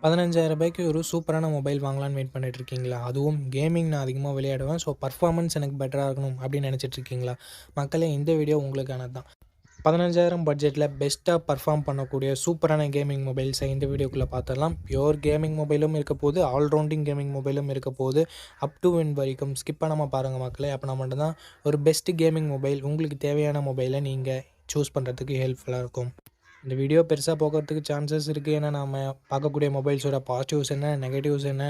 ரூ. 15,000 ஒரு சூப்பரான மொபைல் வாங்கலான்னு வெயிட் பண்ணிட்டு இருக்கீங்களா? அதுவும் கேமிங் நான் அதிகமாக விளையாடுவேன். ஸோ பர்ஃபார்மன்ஸ் எனக்கு பெட்டரா இருக்கணும் அப்படின்னு நினச்சிட்டு இருக்கீங்களா? மக்களே, இந்த வீடியோ உங்களுக்கானது தான். 15,000 பட்ஜெட்டில் பெஸ்ட்டாக பர்ஃபார்ம் பண்ணக்கூடிய சூப்பரான கேமிங் மொபைல்ஸை இந்த வீடியோக்குள்ளே பார்த்துடலாம். பியூர் கேமிங் மொபைலும் இருக்க போது, ஆல்ரவுண்டிங் கேமிங் மொபைலும் இருக்க போது, அப் டு வின் வரைக்கும் ஸ்கிப் பண்ணாமல் பாருங்கள் மக்களே. அப்போ நான் மட்டும்தான் ஒரு பெஸ்ட் கேமிங் மொபைல் உங்களுக்கு தேவையான மொபைலை நீங்கள் சூஸ் பண்ணுறதுக்கு ஹெல்ப்ஃபுல்லாக இருக்கும். இந்த வீடியோ பெருசாக போகிறதுக்கு சான்சஸ் இருக்குது. ஏன்னா நம்ம பார்க்கக்கூடிய மொபைல்ஸோட பாசிட்டிவ்ஸ் என்ன, நெகட்டிவ்ஸ் என்ன,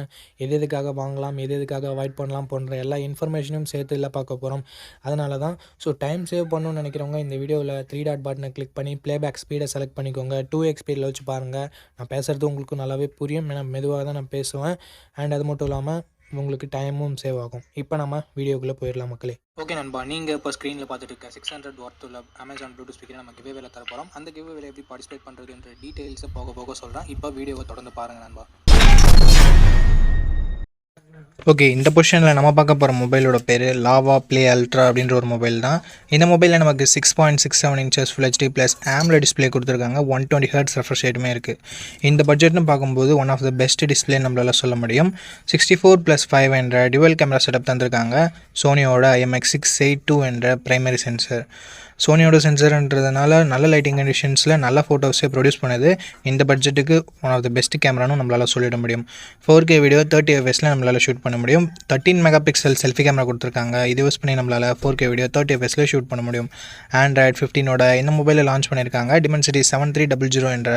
எதுக்காக வாங்கலாம், எதுக்காக அவாய்ட் பண்ணலாம் போன்ற எல்லா இன்ஃபர்மேஷனும் சேர்த்து இல்லை பார்க்க போகிறோம். அதனால தான் டைம் சேவ் பண்ணணும்னு நினைக்கிறவங்க இந்த வீடியோவில் 3 டாட் பட்டனை கிளிக் பண்ணி ப்ளேபேக் ஸ்பீடை செலக்ட் பண்ணிக்கோங்க. 2x ஸ்பீடில் வச்சு பாருங்கள். நான் பேசுகிறது உங்களுக்கு நல்லாவே புரியும். ஏன்னா மெதுவாக தான் நான் பேசுவேன். அண்ட் அது மட்டும் இல்லாமல் உங்களுக்கு டைமும் சேவ் ஆகும். இப்போ நம்ம வீடியோக்குள்ளே போயிடலாம் மக்களே. ஓகே நண்பா, நீங்கள் இப்போ ஸ்க்ரீனில் பார்த்துட்டு இருக்க 600 வாட் உள்ள அமேசான் ப்ளூடூத் ஸ்பீக்கரை நம்ம கிவ்வேல தர போகிறோம். அந்த கிவ்வேல எப்படி பார்ட்டிசிபேட் பண்ணுறதுன்ற டீட்டெயில்ஸை போக போக சொல்கிறேன். இப்போ வீடியோவை தொடர்ந்து பாருங்கள் நண்பா. ஓகே, இந்த பொசிஷனில் நம்ம பார்க்க போகிற மொபைலோட பேர் லாவா ப்ளே அல்ட்ரா அப்படின்ற ஒரு மொபைல் தான். இந்த மொபைலில் நமக்கு 6.67 inches full HD plus AMOLED display கொடுத்துருக்காங்க. 120 ஹெர்ட்ஸ் ரெஃப்ரெஷ் ரேட்டுமே இருக்குது. இந்த பட்ஜெட்னு பார்க்கும்போது one of the best display நம்மளால் சொல்ல முடியும். 64+5 என்ற டுவல் கேமரா செட்டப் தந்திருக்காங்க. சோனியோட IMX682 என்ற பிரைமரி சென்சர். சோனியோட சென்சர்ன்றதுனால நல்ல லைட்டிங் கண்டிஷன்ஸில் நல்ல ஃபோட்டோஸே ப்ரொடியூஸ் பண்ணுது. இந்த பட்ஜெட்டுக்கு ஒன் ஆஃப் த பெஸ்ட் கேமரானும் நம்மளால் சொல்லிட முடியும். 4K வீடியோ 30 fps நம்மளால் ஷூட் பண்ண முடியும். 13 மெகா பிக்சல் செல்ஃபி கேமரா கொடுத்துருக்காங்க. இது யூஸ் பண்ணி நம்மளால் 4K வீடியோ 30 fps ஷூட் பண்ண முடியும். Android 15ஓட இந்த மொபைலில் லான்ச் பண்ணியிருக்காங்க. Dimensity 7300 என்ற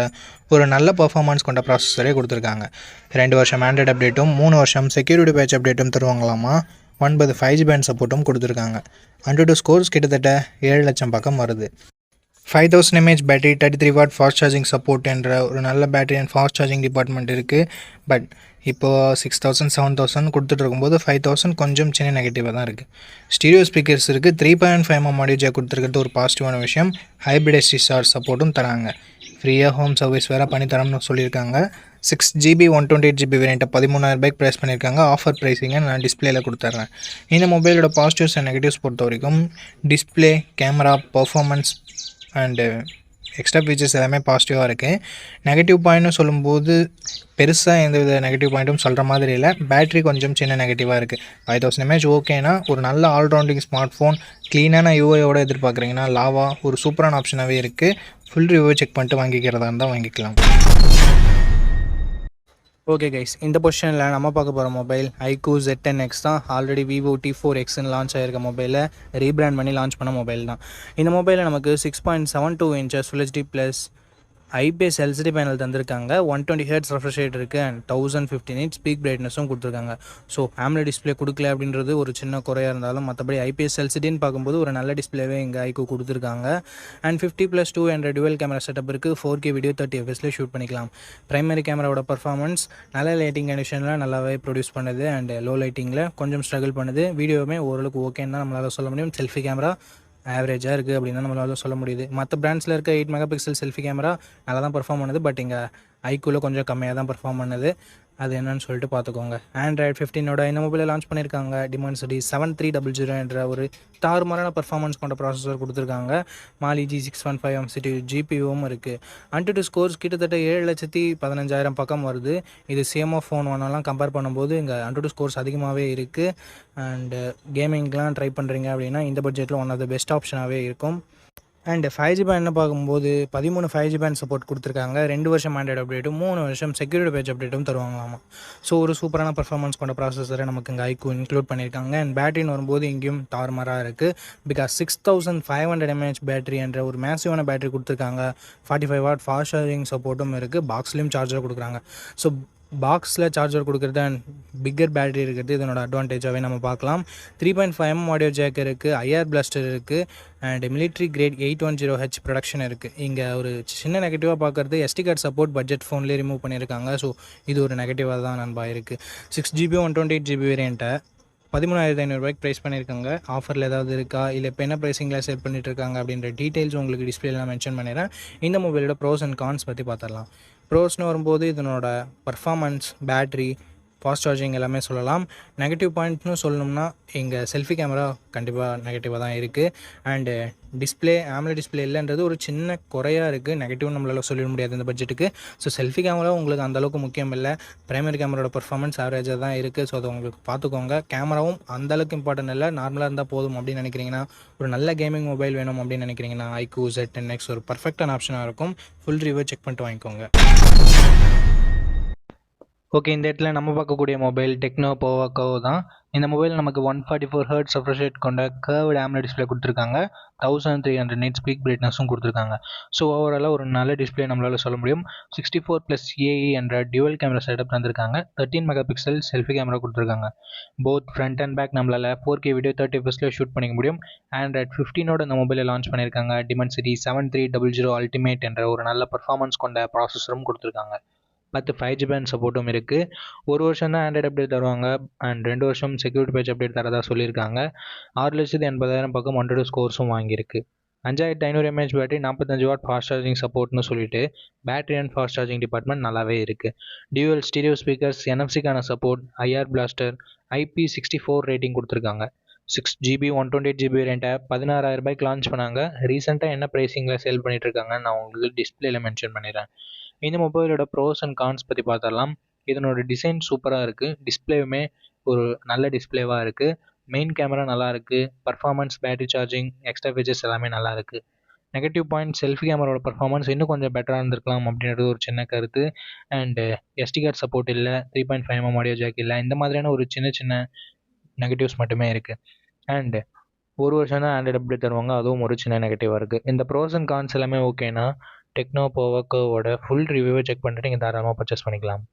ஒரு நல்ல பர்ஃபார்மன்ஸ் கொண்ட ப்ராசஸரே கொடுத்துருக்காங்க. 2 வருஷம் ஆண்ட்ராய்டு அப்டேட்டும் 3 வருஷம் செக்யூரிட்டி பேட்ச் அப்டேட்டும் தருவாங்களாமா. 9 5G பேண்ட் சப்போர்ட்டும் கொடுத்துருக்காங்க. AnTuTu ஸ்கோர்ஸ் கிட்டத்தட்ட 7 லட்சம் பக்கம் வருது. 5000 mAh battery, 33 what fast charging support என்ற ஒரு நல்ல battery and fast charging department இருக்குது. பட் இப்போது 6000 7000 கொடுத்துட்டு இருக்கும்போது 5000 கொஞ்சம் சின்ன நெகட்டிவாக தான் இருக்குது. ஸ்டீரியோ ஸ்பீக்கர்ஸ் இருக்குது. 3.5mm ஆடியோ ஜாக் கொடுத்துருக்கிறது ஒரு பாசிட்டிவான விஷயம். ஹைப்ரிட் SD சார்ஜ் சப்போர்ட்டும் தராங்க. ஃப்ரீயாக ஹோம் சர்வீஸ் வேறு பண்ணி தரோம்னு சொல்லியிருக்காங்க. 6GB 128GB வேரியண்ட்டை 13,000 ப்ரைஸ் பண்ணியிருக்காங்க. ஆஃபர் ப்ரைஸிங்கை நான் டிஸ்பிளேயில் கொடுத்துட்றேன். இந்த மொபைலோட பாசிட்டிவ்ஸ் அண்ட் நெகட்டிவ்ஸ் பொறுத்த வரைக்கும் display, camera, performance and extra features எல்லாமே பாசிட்டிவாக இருக்குது. நெகட்டிவ் பாயிண்ட்னு சொல்லும்போது பெருசாக எந்தவித நெகட்டிவ் பாயிண்ட்டும் சொல்கிற மாதிரி இல்லை. பேட்டரி கொஞ்சம் சின்ன நெகட்டிவாக இருக்குது. 5000 mAh ஓகேனா ஒரு நல்ல ஆல்ரவுண்டிங் ஸ்மார்ட் ஃபோன் க்ளீனான யூஐயோட எதிர்பார்க்குறீங்கன்னா லாவா ஒரு சூப்பரான ஆப்ஷனாகவே இருக்குது. ஃபுல் ரிவ்யூ செக் பண்ணிட்டு வாங்கிக்கிறதா இருந்தால் வாங்கிக்கலாம். ஓகே கைஸ், இந்த பொசிஷனில் நம்ம பார்க்க போகிற மொபைல் iQOO Z10X தான். ஆல்ரெடி Vivo T4Xன்னு லான்ச் ஆகிருக்க மொபைலை ரீபிராண்ட் பண்ணி லான்ச் பண்ண மொபைல் தான். இந்த மொபைலில் நமக்கு 6.72 inches full HD plus IPS LCD panel தந்திருக்காங்க. 120 ஹெர்ட்ஸ் ரெஃப்ரெஷ் ரேட் இருக்குது அண்ட் 1050 nits பீக் பிரைட்னஸும் கொடுத்துருக்காங்க. ஸோ AMOLED டிஸ்பிளே கொடுக்கல அப்படின்றது ஒரு சின்ன குறையாக இருந்தாலும் மற்றபடி IPS LCDன்னு பார்க்கும்போது ஒரு நல்ல டிஸ்பிளேவே இங்கே iQOO கொடுத்துருக்காங்க. அண்ட் 50+2 என்ற டுவல் கேமரா செட்டப் இருக்குது. 4K வீடியோ 30 fps ஷூட் பண்ணிக்கலாம். பிரைமரி கேமராவோட பர்ஃபார்மன்ஸ் நல்ல லைட்டிங் கண்டிஷனில் நல்லாவே ப்ரொடியூஸ் பண்ணுது அண்ட் லோ லைட்டிங்கில் கொஞ்சம் ஸ்ட்ரகிள் பண்ணுது. வீடியோவுமே ஓரளவுக்கு ஓகேன்னு தான் நம்மளால் சொல்ல முடியும். செல்ஃபி கேமரா ஆவரேஜாக இருக்குது அப்படின்னு தான் நம்மளால் சொல்ல முடியுது. மற்ற பிராண்ட்ஸில் இருக்க 8 மெகா பிக்சல் செல்ஃபி கேமரா நல்லா தான் பர்ஃபார்ம் பண்ணுது. பட் இங்கே iQOOவில் கொஞ்சம் கம்மியாக தான் பர்ஃபார்ம் பண்ணுது. அது என்னன்னு சொல்லிட்டு பார்த்துக்கோங்க. Android 15ஓட இந்த மொபைலை லான்ச் பண்ணியிருக்காங்க. Dimensity 7300 என்ற ஒரு தாறுமாறான பர்ஃபார்மன்ஸ் கொண்ட ப்ராசஸர் கொடுத்துருக்காங்க. Mali G615 CPU GPUவும் இருக்குது. AnTuTu ஸ்கோர்ஸ் கிட்டத்தட்ட 7,15,000 பக்கம் வருது. இது CMO ஃபோன் ஒன்றெல்லாம் கம்பேர் பண்ணும்போது இங்கே AnTuTu ஸ்கோர்ஸ் அதிகமாகவே இருக்குது. அண்டு கேமிங்லாம் ட்ரை பண்ணுறீங்க அப்படின்னா இந்த பட்ஜெட்டில் ஒன் ஆஃப் த பெஸ்ட் ஆப்ஷனாகவே இருக்கும். அண்ட் 5G பேண்ட் பார்க்கும்போது 13 5G பேண்ட் சப்போர்ட் கொடுத்துருக்காங்க. 2 வருஷம் ஆண்ட்ராய்டு அப்டேட்டும் 3 வருஷம் செக்யூரிட்டி பேட்ச் அப்டேட்டும் தருவாங்களாமா. ஸோ ஒரு சூப்பரான பர்ஃபார்மன்ஸ் கொண்ட ப்ராசஸரை நமக்கு இங்கே iQOO இன்க்ளூட் பண்ணியிருக்காங்க. அண்ட் பேட்டரின்னு வரும்போது இங்கேயும் தாறுமாறாக இருக்குது. பிகாஸ் 6500 mAh பேட்டரி என்ற ஒரு மேசிவான பேட்டரி கொடுத்துருக்காங்க. 45 வாட் ஃபாஸ்ட் சார்ஜிங் சப்போர்ட்டும் இருக்குது. பாக்ஸ்லேயும் சார்ஜர் கொடுக்குறாங்க. ஸோ பாக்ஸில் சார்ஜர் கொடுக்குறது அண்ட் பிக்கர் பேட்டரி இருக்கிறது இதனோட அட்வான்டேஜாகவே நம்ம பார்க்கலாம். 3.5mm ஆடியோ ஜாக் இருக்குது. IR பிளாஸ்டர் இருக்குது. And military great 810H production இருக்குது. இங்கே ஒரு சின்ன நெகட்டிவாக பார்க்குறது SD கார்டு சப்போர்ட் பட்ஜெட் ஃபோன்லேயே ரிமூவ் பண்ணியிருக்காங்க. ஸோ இது ஒரு நெகட்டிவாக தான் நண்பா இருக்குது. 6GB 128GB வேரியண்ட்டை 13,500 ப்ரைஸ் பண்ணியிருக்காங்க. ஆஃபரில் ஏதாவது இருக்கா, இல்லை இப்போ என்ன ப்ரைஸிங்கில் சேல் பண்ணிட்டு இருக்காங்க அப்படின்ற டீட்டெயில்ஸ் உங்களுக்கு டிஸ்பிளேல நான் மென்ஷன் பண்ணிடுறேன். இந்த மொபைலோட ப்ரோஸ் அண்ட் கான்ஸ் பற்றி பார்த்துடலாம். ப்ரோஸ்னு வரும்போது இதனோட பர்ஃபார்மன்ஸ், பேட்ரி, ஃபாஸ்ட் சார்ஜிங் எல்லாமே சொல்லலாம். நெகட்டிவ் பாயிண்ட்னு சொல்லணும்னா இங்கே செல்ஃபி கேமரா கண்டிப்பாக நெகட்டிவாக தான் இருக்குது. அண்டு டிஸ்பிளே AMOLED டிஸ்பிளே இல்லைன்றது ஒரு சின்ன குறையாக இருக்குது. நெகட்டிவ்னு நம்மளால் சொல்லிட முடியாது இந்த பட்ஜெட்டுக்கு. ஸோ செல்ஃபி கேமரா உங்களுக்கு அந்தளவுக்கு முக்கியம் இல்லை. பிரைமரி கேமராவோட பர்ஃபார்மன்ஸ் ஆவரேஜாக தான் இருக்குது. ஸோ அதை உங்களுக்கு பார்த்துக்கோங்க. கேமராவும் அந்தளவுக்கு இம்பார்ட்டன்ட் இல்லை, நார்மலாக இருந்தால் போதும் அப்படின்னு நினைக்கிறீங்கன்னா, ஒரு நல்ல கேமிங் மொபைல் வேணும் அப்படின்னு நினைக்கிறீங்கன்னா iQOO Z10X ஒரு பர்ஃபெக்டான ஆப்ஷனாக இருக்கும். ஃபுல் ரிவ்யூ செக் பண்ணிட்டு வாங்கிக்கோங்க. ஓகே, இந்த இடத்துல நம்ம பார்க்கக்கூடிய மொபைல் டெக்னோ போவோ தான். இந்த மொபைல் நமக்கு 144 Hz refresh rate கொண்ட கர்வ்டு AMOLED டிஸ்பிளே கொடுத்துருக்காங்க. 1300 nits பீக் பிரைட்னஸும் கொடுத்துருக்காங்க. ஸோ ஓவராலாக ஒரு நல்ல டிஸ்பிளே நம்மளால் சொல்ல முடியும். 64+AE என்ற டியூவல் கேமரா செட்டப் தந்திருக்காங்க. 13 மெகாபிக்சல் செல்ஃபி கேமரா கொடுத்துருக்காங்க. போத் ஃப்ரண்ட் அண்ட் பேக் நம்மளால் 4K வீடியோ 30 fps ஷூட் பண்ணிக்க முடியும். Android 15 இந்த மொபைலை லான்ச் பண்ணியிருக்காங்க. Dimensity 7300 Ultimate என்ற ஒரு நல்ல பர்ஃபார்மன்ஸ் கொண்ட ப்ராசஸரும் கொடுத்துருக்காங்க. 10 5G பேண்ட் சப்போர்ட்டும் இருக்குது. ஒரு வருஷம் தான் ஆண்ட்ராய்டு அப்டேட் தருவாங்க அண்ட் 2 வருஷம் செக்யூரிட்டி பேட்ச் அப்டேட் தரதா சொல்லியிருக்காங்க. 6,80,000 பக்கம் 102 ஸ்கோர்ஸும் வாங்கியிருக்கு. 5500 mAh battery, 45 watt fast charging சப்போர்ட்னு சொல்லிட்டு battery and fast charging department நல்லாவே இருக்குது. டியூவல் ஸ்டீரியோ ஸ்பீக்கர்ஸ், NFC-க்கான support, IR blaster, IP64 rating கொடுத்துருக்காங்க. 6GB 128GB வேரியண்ட்டை 16,000 ரூபாய்க்கு லான்ச் பண்ணாங்க. ரீசெண்டாக என்ன ப்ரைஸிங்கில் சேல் பண்ணிட்டு இருக்காங்கன்னு நான் உங்களுக்கு டிஸ்பிளேல மென்ஷன் பண்ணிடுறேன். இந்த மொபைலோட ப்ரோஸ் அண்ட் கான்ஸ் பற்றி பார்த்துடலாம். இதனோட டிசைன் சூப்பராக இருக்குது. டிஸ்பிளேவுமே ஒரு நல்ல டிஸ்பிளேவாக இருக்குது. மெயின் கேமரா நல்லா இருக்குது. Performance, battery charging, extra features எல்லாமே நல்லா இருக்குது. நெகட்டிவ் பாயிண்ட், செல்ஃபி கேமராவோட பர்ஃபார்மன்ஸ் இன்னும் கொஞ்சம் பெட்டராக இருந்திருக்கலாம் அப்படின்றது ஒரு சின்ன கருத்து. அண்டு SD கார்டு சப்போர்ட் இல்லை, 3.5mm ஆடியோ ஜாக் இல்லை, இந்த மாதிரியான ஒரு சின்ன சின்ன நெகட்டிவ்ஸ் மட்டுமே இருக்குது. அண்டு ஒரு வருஷம் தான் ஆண்ட்ராய்டு அப்டேட் தருவாங்க, அதுவும் ஒரு சின்ன நெகட்டிவாக இருக்குது. இந்த ப்ரோஸ் அண்ட் கான்ஸ் எல்லாமே ஓகேனா டெக்னோ போவோவோட ஃபுல் ரிவ்யூவை செக் பண்ணிட்டு நீங்கள் தாராளமாக பர்ச்சேஸ் பண்ணிக்கலாம்.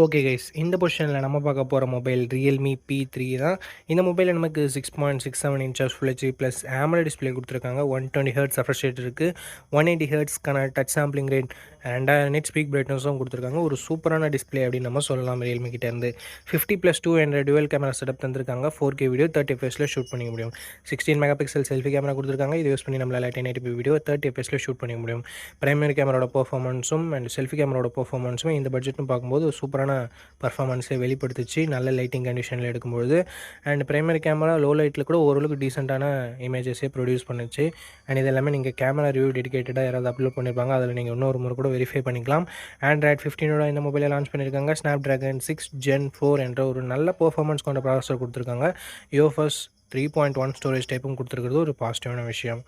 ஓகே கைஸ், இந்த பொசிஷனில் நம்ம பார்க்க போகிற மொபைல் Realme P3 தான். இந்த மொபைலில் நமக்கு 6.67 inches Full HD plus AMOLED display கொடுத்துருக்காங்க. 120 Hz refresh rate இருக்குது. 180 Hzக்கான touch sampling rate, 2000 nits peak பிரைட்னஸும் கொடுத்துருக்காங்க. ஒரு சூப்பரான டிஸ்பிளே அப்படின்னு நம்ம சொல்லலாம் Realme கிட்டேருந்து. 50+2 என்ற டுவல் கேமரா செட்டப் தந்திருக்காங்க. 4K வீடியோ 30 fps ஷூட் பண்ணிக்க முடியும். 16 மெகாபிக்சல் செல்ஃபி கேமரா கொடுத்துருக்காங்க. இது யூஸ் பண்ணி நம்மளால் 1080p வீடியோ 30 fps ஷூட் பண்ணிக்க முடியும். பிரைமரி கேமராவோட பர்ஃபார்மன்ஸும் அண்ட் செல்ஃபி கேமராவோட பர்ஃபார்மன்ஸும் இந்த பட்ஜெட்னு பார்க்கும்போது சூப்பரான பர்ஃபார்மன்ஸை வெளிப்படுத்துச்சு நல்ல லைட்டிங் கண்டிஷனில் எடுக்கும்போது. அண்ட் பிரைமரி கேமரா லோ லைட்டில் கூட ஓரளவுக்கு டீசெண்டான இமேஜஸே ப்ரொடியூஸ் பண்ணுச்சு. அண்ட் இது எல்லாமே நீங்கள் கேமரா ரிவ்யூ டெடிகேட்டடாக யாராவது அப்லோட் பண்ணியிருப்பாங்க, அதில் நீங்கள் இன்னொரு முறை கூட வெரிஃபை பண்ணிக்கலாம். Android 15 இந்த மொபைலை லான்ச் பண்ணியிருக்காங்க. Snapdragon 6 Gen 4 என்ற ஒரு நல்ல பர்ஃபார்மன்ஸ் கொண்ட ப்ராசஸர் கொடுத்துருக்காங்க. UFS 3.1 ஸ்டோரேஜ் டைப்பும் கொடுத்துருக்கிறது ஒரு பாசிட்டிவான விஷயம்.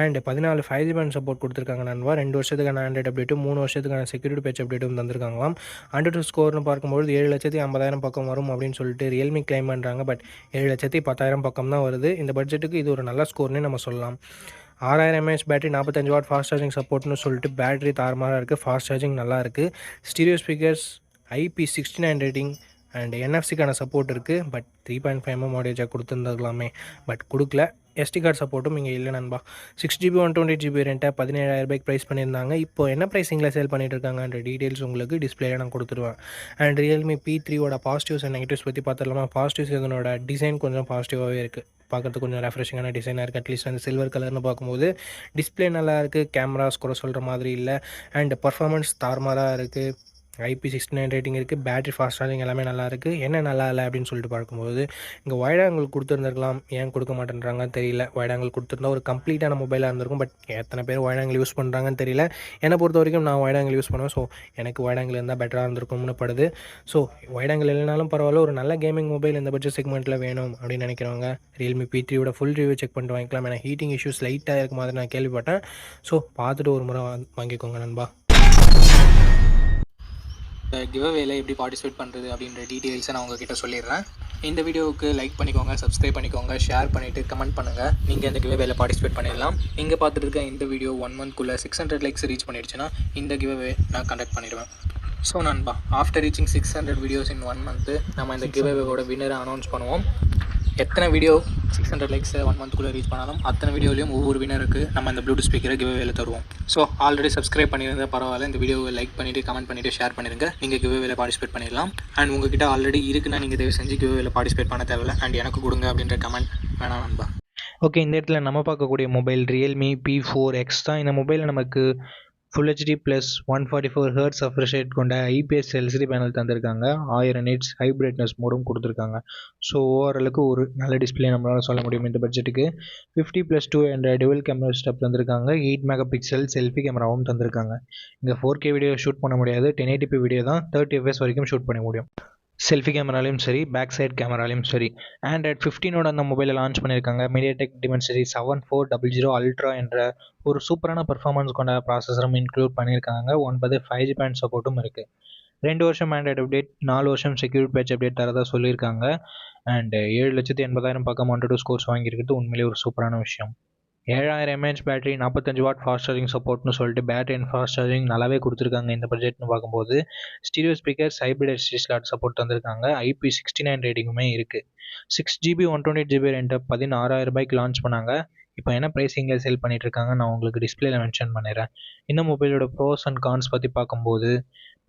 அண்ட் 14 5G பேண்ட் சப்போர்ட் கொடுத்துருக்காங்க நண்பா. 2 வருஷத்துக்கான ஆண்ட்ராய்டு அப்டேட்டும் 3 வருஷத்துக்கான செக்யூரிட்டி பேட்ச் அப்டேட்டும் தந்திருக்காங்களாம். Antutu ஸ்கோர்னு பார்க்கும்போது 7,50,000 பக்கம் வரும் அப்படின்னு சொல்லிட்டு Realme கிளைம் பண்ணுறாங்க. பட் 7,10,000 பக்கம் தான் வருது. இந்த பட்ஜெட்டுக்கு இது ஒரு நல்ல ஸ்கோர்னே நம்ம சொல்லலாம். 6000 mAh battery, 45 watt fast charging சப்போர்ட்னு சொல்லிட்டு பேட்டரி தாறுமாறாக இருக்குது. ஃபாஸ்ட் சார்ஜிங் நல்லா இருக்குது. Stereo speakers, IP69 rating and NFC-க்கான சப்போர்ட் இருக்குது. பட் 3.5mm ஆடியோ ஜாக் கொடுத்துருந்துருக்கலாமே, பட் கொடுக்கல. SD கார்டு சப்போர்ட்டும் இங்கே இல்லை நண்பா. 6GB 128GB வேரியண்ட்டை 17,000 ரூபாய்க்கு ப்ரைஸ் பண்ணியிருந்தாங்க. இப்போ என்ன ப்ரைஸிங்கில் சேல் பண்ணிட்டு இருக்காங்கன்ற டீட்டெயில்ஸ் உங்களுக்கு டிஸ்பிளேல நான் கொடுத்துருவேன். அண்ட் Realme P3யோட பாசிட்டிவ்ஸ் அண்ட் நெகட்டிவ்ஸ் பற்றி பார்த்துடலாமா. பாசிட்டிவ்ஸ் இதனோட டிசைன் கொஞ்சம் பாசிட்டிவாகவே இருக்குது. பார்க்குறதுக்கு கொஞ்சம் ரெஃப்ரெஷிங்கான டிசைனாக இருக்குது. அட்லீஸ்ட் அந்த சில்வர் கலர்னு பார்க்கும்போது டிஸ்பிளே நல்லா இருக்குது. கேமராஸ் கூட சொல்கிற மாதிரி இல்லை. அண்ட் பர்ஃபார்மன்ஸ் தாறுமாறாக இருக்குது. IP69 ரேட்டிங் இருக்குது. பேட்டரி ஃபாஸ்ட் சார்ஜிங் எல்லாமே நல்லா இருக்குது. என்ன நல்லா இல்லை அப்படின்னு சொல்லிட்டு பார்க்கும்போது இங்கே வைட் ஆங்கிள் கொடுத்துருந்துருக்கலாம், ஏன் கொடுக்க மாட்டேன்றாங்கன்னு தெரியல. வைட் ஆங்கிள் கொடுத்துருந்தா ஒரு கம்ப்ளீட்டான மொபைலாக இருந்திருக்கும். பட் எத்தனை பேர் வைட் ஆங்கிள் யூஸ் பண்ணுறாங்கன்னு தெரியல. என்னை பொறுத்த வரைக்கும் நான் வைட் ஆங்கிள் யூஸ் பண்ணுவேன். ஸோ எனக்கு வைட் ஆங்கிள் இருந்தால் பெட்டராக இருந்திருக்கும்னு படுது. ஸோ வைட் ஆங்கிள் இல்லைனாலும் பரவாயில்ல, ஒரு நல்ல கேமிங் மொபைல் இந்த பட்ஜெட் செக்மெண்ட்டில் வேணும் அப்படின்னு நினைக்கிறவங்க Realme P3யோட ஃபுல் ரிவ்யூ செக் பண்ணிட்டு வாங்கிக்கலாம். ஏன்னா ஹீட்டிங் இஷ்யூஸ் லைட்டாக இருக்க மாதிரி நான் கேள்விப்பட்டேன். ஸோ பார்த்துட்டு ஒரு முறை வாங்கிக்கோங்க நண்பா. கிவ்அவேல எப்படி பார்ட்டிசிபேட் பண்ணுறது அப்படின்ற டீட்டெயில்ஸை நான் உங்ககிட்ட சொல்லிடுறேன். இந்த வீடியோவுக்கு லைக் பண்ணிக்கோங்க, சப்ஸ்கிரைப் பண்ணிக்கோங்க, ஷேர் பண்ணிவிட்டு கமெண்ட் பண்ணுங்கள். நீங்கள் இந்த கிவ்அவேல பார்ட்டிசிபேட் பண்ணிடலாம். நீங்கள் பார்த்துட்டு இருக்க இந்த வீடியோ 1 monthக்குள்ளே 600 லைக்ஸ் ரீச் பண்ணிடுச்சுன்னா இந்த கிவ்அவே நான் கண்டக்ட் பண்ணிடுவேன். ஸோ நண்பா, ஆஃப்டர் ரீச்சிங் 600 வீடியோஸ் இன் 1 month நம்ம இந்த கிவ்அவேவோட வின்னரை அனௌன்ஸ் பண்ணுவோம். எத்தனை வீடியோ 600 லைக்ஸ் 1 monthக்குள்ளே ரீச் பண்ணாலும் அத்தனை வீடியோலையும் ஒவ்வொரு வினருக்கு நம்ம இந்த ப்ளூடூத் ஸ்பீக்கரை கிவ்அவேல தருவோம். ஸோ ஆல்ரெடி சப்ஸ்கிரைப் பண்ணியிருந்தால் பரவாயில்ல, இந்த வீடியோவை லைக் பண்ணிவிட்டு கமெண்ட் பண்ணிவிட்டு ஷேர் பண்ணிடுங்க. நீங்கள் கிவ்அவேல பார்ட்டிசிபேட் பண்ணிடலாம். அண்ட் உங்ககிட்ட ஆல்ரெடி இருக்குன்னா நீங்கள் தயவு செஞ்சு கிவ்அவேல பார்ட்டிசிபேட் பண்ண தேவையில்லை. அண்ட் எனக்கு கொடுங்க அப்படின்ற கமெண்ட் வேணாம் நண்பா. ஓகே, இந்த இடத்துல நம்ம பார்க்கக்கூடிய மொபைல் Realme P4X தான். இந்த மொபைலில் நமக்கு full HD plus 144 hertz refresh rate கொண்ட ஐபிஎஸ் எல்சிடி பேனல் தந்திருக்காங்க. 1000 nits ஹை பிரைட்னஸ் மோடும் கொடுத்துருக்காங்க. ஸோ ஓவராலுக்கு ஒரு நல்ல டிஸ்பிளே நம்மளால் சொல்ல முடியும் இந்த பட்ஜெட்டுக்கு. 50+2 என்ற டுவல் கேமரா ஸ்டெப் தந்திருக்காங்க. 8 மெகா பிக்சல் செல்ஃபி கேமராவும் தந்திருக்காங்க. இங்கே 4K வீடியோ ஷூட் பண்ண முடியாது, 1080p வீடியோ தான் 30 fps வரைக்கும் ஷூட் பண்ண முடியும். செல்ஃபி கேமராலையும் சரி, பேக் சைட் கேமராலையும் சரி. Android 15ஓட அந்த மொபைலை லான்ச் பண்ணியிருக்காங்க. MediaTek Dimensity 7400 Ultra என்ற ஒரு சூப்பரான பர்ஃபார்மன்ஸ் கொண்ட ப்ராசஸரும் இன்க்ளூட் பண்ணியிருக்காங்க. 9 5G பேண்ட் சப்போர்ட்டும் இருக்குது. 2 வருஷம் ஆண்ட்ராய்டு அப்டேட், 4 வருஷம் செக்யூரிட்டி பேட்ச் அப்டேட் தரதா சொல்லியிருக்காங்க. அண்ட் 7,80,000 பக்கம் 1-2 ஸ்கோர்ஸ் வாங்கியிருக்கிறது உண்மையிலே ஒரு சூப்பரான விஷயம். 7000 mAh battery, 45 watt fast charging சப்போர்ட்னு சொல்லிட்டு பேட்டரி அண்ட் ஃபாஸ்ட் சார்ஜிங் நல்லாவே கொடுத்துருக்காங்க இந்த பட்ஜெட்னு பார்க்கும்போது. Stereo speakers, hybrid ST slot support தந்திருக்காங்க. IP69 ரேட்டிங்குமே இருக்குது. 6GB 128GB ரெண்டை 16,000 ரூபாய்க்கு லான்ச் பண்ணாங்க. இப்போ என்ன ப்ரைஸிங்கில் சேல் பண்ணிட்டு இருக்காங்க நான் உங்களுக்கு டிஸ்பிளேல மென்ஷன் பண்ணிடுறேன். இந்த மொபைலோட ப்ரோஸ் அண்ட் கான்ஸ் பற்றி பார்க்கும்போது,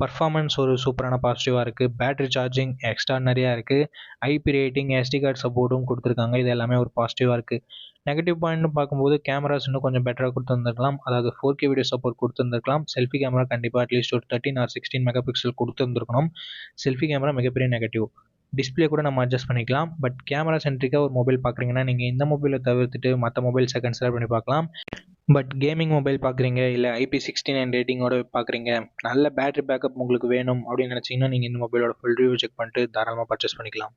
பர்ஃபார்மன்ஸ் ஒரு சூப்பரான பாசிட்டிவாக இருக்குது. பேட்டரி சார்ஜிங் எக்ஸ்ட்ரானரியாக இருக்குது. IP ரேட்டிங், SD கார்டு சப்போர்ட்டும் கொடுத்துருக்காங்க. இது எல்லாமே ஒரு பாசிட்டிவாக இருக்குது. நெகட்டிவ் பாயிண்ட்னு பார்க்கும்போது கேமராஸ் இன்னும் கொஞ்சம் பெட்டராக கொடுத்துருந்துருக்கலாம். அதாவது 4K வீடியோ சப்போர்ட் கொடுத்துருந்துருக்கலாம். செல்ஃபி கேமரா கண்டிப்பாக அட்லீஸ்ட் ஒரு 13 or 16 மெகா பிக்சல் கொடுத்துருந்துருக்கணும். செல்ஃபி கேமரா மிகப்பெரிய நெகட்டிவ். டிஸ்பிளே கூட நம்ம அட்ஜஸ்ட் பண்ணிக்கலாம். பட் கேமரா சென்ட்ரிக்காக ஒரு மொபைல் பார்க்குறீங்கன்னா நீங்கள் இந்த மொபைலை தவிர்த்துட்டு மற்ற மொபைல்ஸை கன்சிடர் பண்ணி பார்க்கலாம். பட் கேமிங் மொபைல் பார்க்குறீங்க, இல்லை IP69 ரேட்டிங்கோட பார்க்குறீங்க, நல்ல பேட்டரி பேக்கப் உங்களுக்கு வேணும் அப்படின்னு நினச்சிங்கன்னா நீங்கள் இந்த மொபைலோட ஃபுல் ரிவ்யூ செக் பண்ணிட்டு தாராளமாக பர்ச்சேஸ் பண்ணிக்கலாம்.